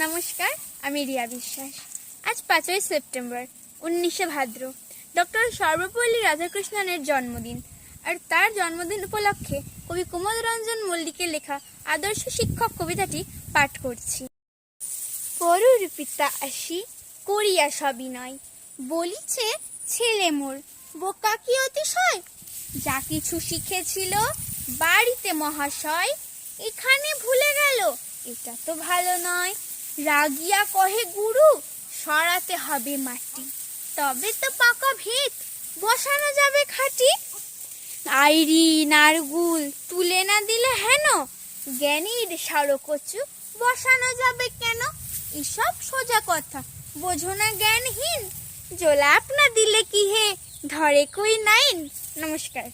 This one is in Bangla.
নমস্কার, আমি রিয়া বিশ্বাস। আজ 5ই সেপ্টেম্বর 19শে ভাদ্র, ডক্টর সর্বপল্লী রাধাকৃষ্ণনের জন্মদিন। আর তার জন্মদিন উপলক্ষে কবি কুমুদরঞ্জন মল্লিকের লেখা আদর্শ শিক্ষক কবিতাটি পাঠ করছি। পরুর পিতা আসি করিয়া সবিনয়, বলিছে ছেলে মোর বোকা কি অতিশয়। যা কিছু শিখেছিল বাড়িতে মহাশয়, এখানে ভুলে গেল, এটা তো ভালো নয়। রাগিয়া কহে গুরু সরাতে হবে মাটি, তবে তো পাকা ভিত বসানো যাবে খাঁটি। আইরি নারগুল তুলে না দিলে হেন, জ্ঞানীর সারকচু বসানো যাবে কেন। এসব সোজা কথা বোঝো না জ্ঞানহীন, জোলাপ না দিলে কি হে ধরে কই নাইন। নমস্কার।